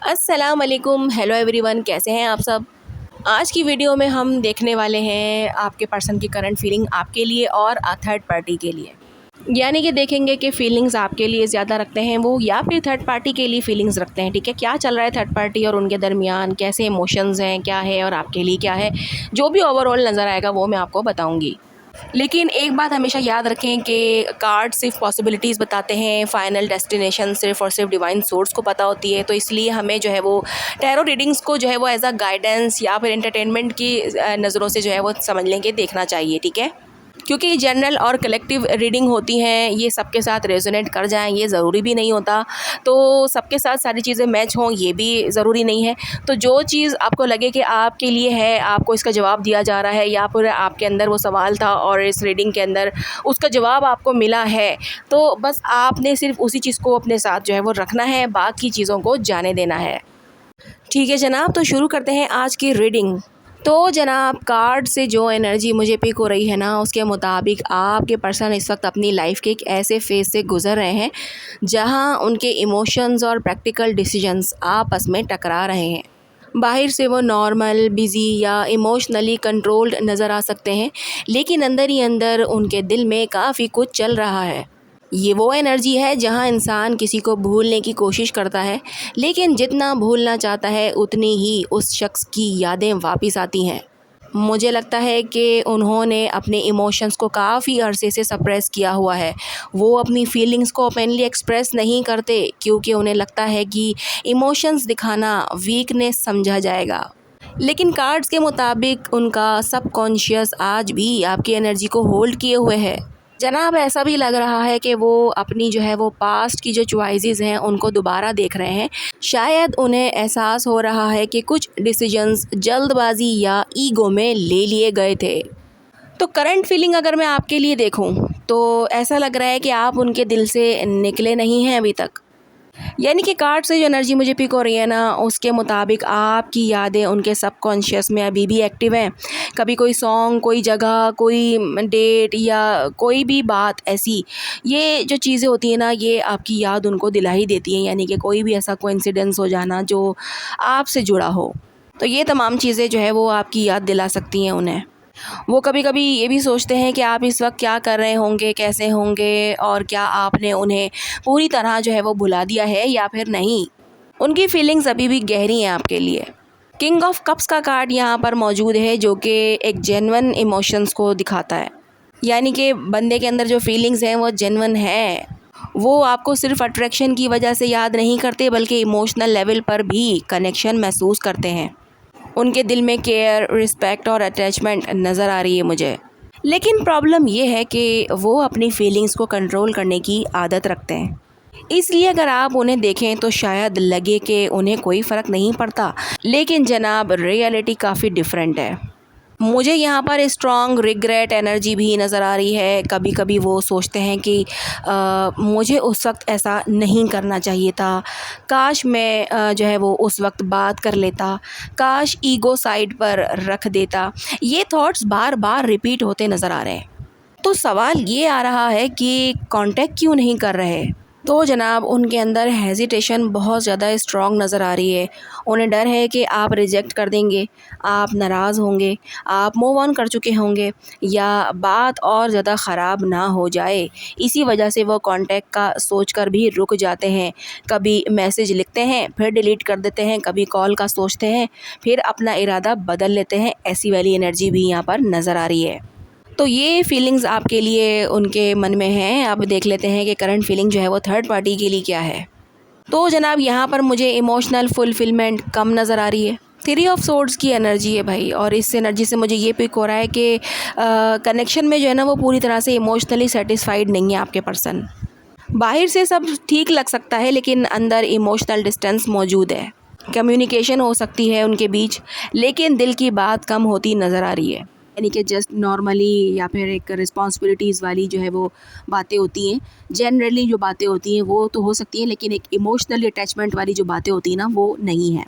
अस्सलाम वालेकुम, hello everyone, कैसे हैं आप सब। आज की वीडियो में हम देखने वाले हैं आपके पर्सन की करंट फीलिंग आपके लिए और थर्ड पार्टी के लिए। यानी कि देखेंगे कि फीलिंग्स आपके लिए ज़्यादा रखते हैं वो या फिर थर्ड पार्टी के लिए फीलिंग्स रखते हैं। ठीक है, क्या चल रहा है थर्ड पार्टी और उनके दरमियान, कैसे इमोशंस हैं, क्या है और आपके लिए क्या है। जो भी ओवरऑल नज़र आएगा वो मैं आपको बताऊँगी। लेकिन एक बात हमेशा याद रखें कि कार्ड सिर्फ पॉसिबिलिटीज़ बताते हैं, फाइनल डेस्टिनेशन सिर्फ और सिर्फ डिवाइन सोर्स को पता होती है। तो इसलिए हमें जो है वो टैरो रीडिंग्स को जो है वो एज अ गाइडेंस या फिर एंटरटेनमेंट की नज़रों से जो है वो समझ लेंगे, देखना चाहिए। ठीक है, क्योंकि जनरल और कलेक्टिव रीडिंग होती हैं, ये सबके साथ रेजोनेट कर जाएं ये ज़रूरी भी नहीं होता। तो सबके साथ सारी चीज़ें मैच हों ये भी ज़रूरी नहीं है। तो जो चीज़ आपको लगे कि आपके लिए है, आपको इसका जवाब दिया जा रहा है या फिर आपके अंदर वो सवाल था और इस रीडिंग के अंदर उसका जवाब आपको मिला है, तो बस आपने सिर्फ उसी चीज़ को अपने साथ जो है वो रखना है, बाकी चीज़ों को जाने देना है। ठीक है जनाब, तो शुरू करते हैं आज की रीडिंग। तो जनाब, कार्ड से जो एनर्जी मुझे पिक हो रही है ना, उसके मुताबिक आपके पर्सन इस वक्त अपनी लाइफ के एक ऐसे फेज़ से गुज़र रहे हैं जहां उनके इमोशंस और प्रैक्टिकल डिसीजंस आपस में टकरा रहे हैं। बाहर से वो नॉर्मल, बिज़ी या इमोशनली कंट्रोल्ड नज़र आ सकते हैं, लेकिन अंदर ही अंदर उनके दिल में काफ़ी कुछ चल रहा है। ये वो एनर्जी है जहाँ इंसान किसी को भूलने की कोशिश करता है, लेकिन जितना भूलना चाहता है उतनी ही उस शख्स की यादें वापस आती हैं। मुझे लगता है कि उन्होंने अपने इमोशंस को काफ़ी अरसे से सप्रेस किया हुआ है। वो अपनी फीलिंग्स को ओपनली एक्सप्रेस नहीं करते क्योंकि उन्हें लगता है कि इमोशंस दिखाना वीकनेस समझा जाएगा। लेकिन कार्ड्स के मुताबिक उनका सबकॉन्शियस आज भी आपकी एनर्जी को होल्ड किए हुए है। जनाब, ऐसा भी लग रहा है कि वो अपनी जो है वो पास्ट की जो चॉइसेस हैं उनको दोबारा देख रहे हैं। शायद उन्हें एहसास हो रहा है कि कुछ डिसीजंस जल्दबाजी या ईगो में ले लिए गए थे। तो करंट फीलिंग अगर मैं आपके लिए देखूं तो ऐसा लग रहा है कि आप उनके दिल से निकले नहीं हैं अभी तक। यानी कि कार्ड से जो एनर्जी मुझे पिक हो रही है ना, उसके मुताबिक आपकी यादें उनके सबकॉन्शियस में अभी भी एक्टिव हैं। कभी कोई सॉन्ग, कोई जगह, कोई डेट या कोई भी बात ऐसी, ये जो चीज़ें होती हैं ना, ये आपकी याद उनको दिला ही देती हैं। यानी कि कोई भी ऐसा कोइंसिडेंस हो जाना जो आपसे जुड़ा हो, तो ये तमाम चीज़ें जो है वो आपकी याद दिला सकती हैं उन्हें। वो कभी कभी ये भी सोचते हैं कि आप इस वक्त क्या कर रहे होंगे, कैसे होंगे और क्या आपने उन्हें पूरी तरह जो है वो भुला दिया है या फिर नहीं। उनकी फीलिंग्स अभी भी गहरी हैं आपके लिए। किंग ऑफ कप्स का कार्ड यहाँ पर मौजूद है जो कि एक जेन्युइन इमोशंस को दिखाता है। यानी कि बंदे के अंदर जो फीलिंग्स हैं वो जेन्युइन है। वो आपको सिर्फ अट्रैक्शन की वजह से याद नहीं करते बल्कि इमोशनल लेवल पर भी कनेक्शन महसूस करते हैं। उनके दिल में केयर, रिस्पेक्ट और अटैचमेंट नज़र आ रही है मुझे। लेकिन प्रॉब्लम ये है कि वो अपनी फीलिंग्स को कंट्रोल करने की आदत रखते हैं। इसलिए अगर आप उन्हें देखें तो शायद लगे कि उन्हें कोई फ़र्क नहीं पड़ता, लेकिन जनाब रियलिटी काफ़ी डिफरेंट है। मुझे यहाँ पर स्ट्रॉन्ग रिग्रेट एनर्जी भी नज़र आ रही है। कभी कभी वो सोचते हैं कि मुझे उस वक्त ऐसा नहीं करना चाहिए था, काश मैं जो है वो उस वक्त बात कर लेता, काश ईगो साइड पर रख देता। ये थॉट्स बार बार रिपीट होते नज़र आ रहे हैं। तो सवाल ये आ रहा है कि कांटेक्ट क्यों नहीं कर रहे। तो जनाब, उनके अंदर हेजिटेशन बहुत ज़्यादा स्ट्रॉन्ग नज़र आ रही है। उन्हें डर है कि आप रिजेक्ट कर देंगे, आप नाराज़ होंगे, आप मूव ऑन कर चुके होंगे या बात और ज़्यादा ख़राब ना हो जाए। इसी वजह से वो कांटेक्ट का सोचकर भी रुक जाते हैं। कभी मैसेज लिखते हैं फिर डिलीट कर देते हैं, कभी कॉल का सोचते हैं फिर अपना इरादा बदल लेते हैं। ऐसी वाली एनर्जी भी यहाँ पर नज़र आ रही है। तो ये फीलिंग्स आपके लिए उनके मन में हैं। अब देख लेते हैं कि करंट फीलिंग जो है वो थर्ड पार्टी के लिए क्या है। तो जनाब, यहाँ पर मुझे इमोशनल फुलफिलमेंट कम नज़र आ रही है। थ्री ऑफ सोर्ड्स की एनर्जी है भाई, और इस एनर्जी से मुझे ये पिक हो रहा है कि कनेक्शन में जो है ना वो पूरी तरह से इमोशनली सेटिस्फाइड नहीं है आपके पर्सन। बाहर से सब ठीक लग सकता है लेकिन अंदर इमोशनल डिस्टेंस मौजूद है। कम्युनिकेशन हो सकती है उनके बीच, लेकिन दिल की बात कम होती नज़र आ रही है। यानी कि जस्ट नॉर्मली या फिर एक रिस्पॉन्सिबिलिटीज़ वाली जो है वो बातें होती हैं, जनरली जो बातें होती हैं वो तो हो सकती हैं, लेकिन एक इमोशनली अटैचमेंट वाली जो बातें होती हैं ना वो नहीं है।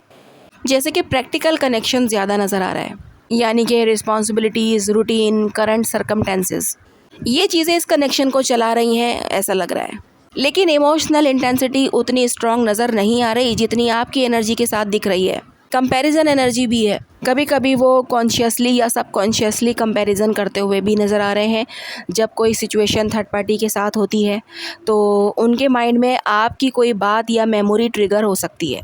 जैसे कि प्रैक्टिकल कनेक्शन ज़्यादा नज़र आ रहा है, यानी कि रिस्पॉन्सिबिलिटीज़, रूटीन, करंट सर्कमटेंसेस, ये चीज़ें इस कनेक्शन को चला रही हैं ऐसा लग रहा है। लेकिन इमोशनल इंटेंसिटी उतनी स्ट्रॉन्ग नज़र नहीं आ रही जितनी आपकी एनर्जी के साथ दिख रही है। कंपैरिजन एनर्जी भी है, कभी कभी वो कॉन्शियसली या सबकॉन्शियसली कंपैरिजन करते हुए भी नज़र आ रहे हैं। जब कोई सिचुएशन थर्ड पार्टी के साथ होती है तो उनके माइंड में आपकी कोई बात या मेमोरी ट्रिगर हो सकती है।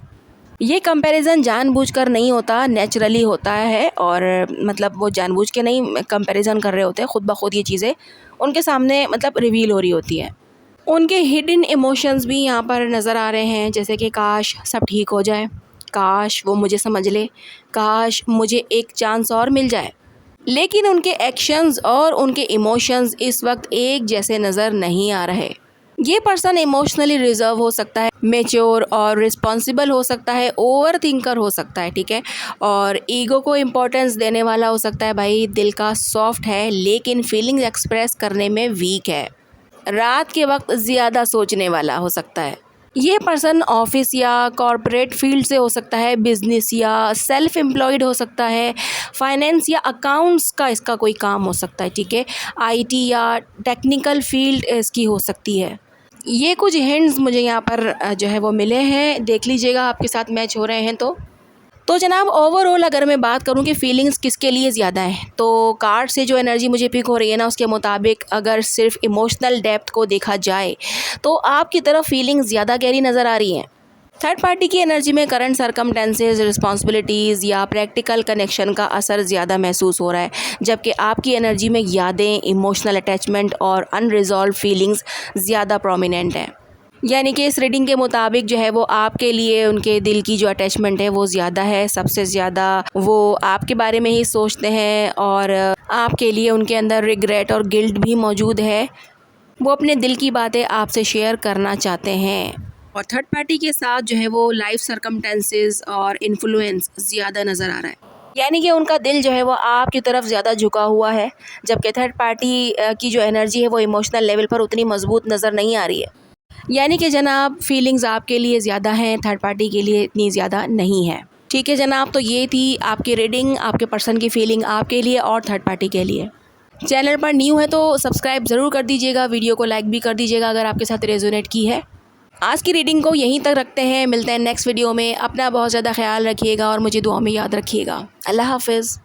ये कंपैरिजन जानबूझकर नहीं होता, नेचुरली होता है, और मतलब वो जानबूझ के नहीं कंपैरिजन कर रहे होते, खुद ब खुद ये चीज़ें उनके सामने मतलब रिवील हो रही होती है। उनके हिडन इमोशंस भी यहाँ पर नज़र आ रहे हैं, जैसे कि काश सब ठीक हो जाए, काश वो मुझे समझ ले, काश मुझे एक चांस और मिल जाए। लेकिन उनके एक्शंस और उनके इमोशंस इस वक्त एक जैसे नज़र नहीं आ रहे। ये पर्सन इमोशनली रिजर्व हो सकता है, मेच्योर और रिस्पॉन्सिबल हो सकता है, ओवर थिंकर हो सकता है, ठीक है, और ईगो को इम्पोर्टेंस देने वाला हो सकता है। भाई दिल का सॉफ्ट है लेकिन फीलिंग्स एक्सप्रेस करने में वीक है। रात के वक्त ज़्यादा सोचने वाला हो सकता है। ये पर्सन ऑफिस या कॉरपोरेट फील्ड से हो सकता है, बिजनेस या सेल्फ एम्प्लॉयड हो सकता है, फाइनेंस या अकाउंट्स का इसका कोई काम हो सकता है, ठीक है, आईटी या टेक्निकल फील्ड इसकी हो सकती है। ये कुछ हिंट्स मुझे यहाँ पर जो है वो मिले हैं, देख लीजिएगा आपके साथ मैच हो रहे हैं तो जनाब ओवरऑल अगर मैं बात करूं कि फीलिंग्स किसके लिए ज़्यादा है, तो कार्ड से जो एनर्जी मुझे पिक हो रही है ना, उसके मुताबिक अगर सिर्फ इमोशनल डेप्थ को देखा जाए तो आपकी तरफ फीलिंग्स ज़्यादा गहरी नज़र आ रही हैं। थर्ड पार्टी की एनर्जी में करंट सर्कमटेंसेस, रिस्पॉन्सिबिलिटीज़ या प्रैक्टिकल कनेक्शन का असर ज़्यादा महसूस हो रहा है, जबकि आपकी एनर्जी में यादें, इमोशनल अटैचमेंट और अनरिजॉल्व फीलिंग्स ज़्यादा प्रोमिनेंट हैं। यानी कि इस रीडिंग के मुताबिक जो है वो आपके लिए उनके दिल की जो अटैचमेंट है वो ज़्यादा है, सबसे ज़्यादा वो आपके बारे में ही सोचते हैं और आपके लिए उनके अंदर रिग्रेट और गिल्ट भी मौजूद है। वो अपने दिल की बातें आपसे शेयर करना चाहते हैं। और थर्ड पार्टी के साथ जो है वो लाइफ सर्कमटेंसेस और इन्फ्लुएंस ज़्यादा नज़र आ रहा है, यानी कि उनका दिल जो है वो आपकी तरफ ज़्यादा झुका हुआ है, जबकि थर्ड पार्टी की जो एनर्जी है वो इमोशनल लेवल पर उतनी मजबूत नज़र नहीं आ रही है। यानी कि जनाब फीलिंग्स आपके लिए ज़्यादा हैं, थर्ड पार्टी के लिए इतनी ज़्यादा नहीं है। ठीक है जनाब, तो ये थी आपकी रीडिंग, आपके पर्सन की फीलिंग आपके लिए और थर्ड पार्टी के लिए। चैनल पर न्यू है तो सब्सक्राइब ज़रूर कर दीजिएगा, वीडियो को लाइक भी कर दीजिएगा अगर आपके साथ रेजोनेट की है। आज की रीडिंग को यहीं तक रखते हैं, मिलते हैं नेक्स्ट वीडियो में। अपना बहुत ज़्यादा ख्याल रखिएगा और मुझे दुआ में याद रखिएगा। अल्लाह हाफिज़।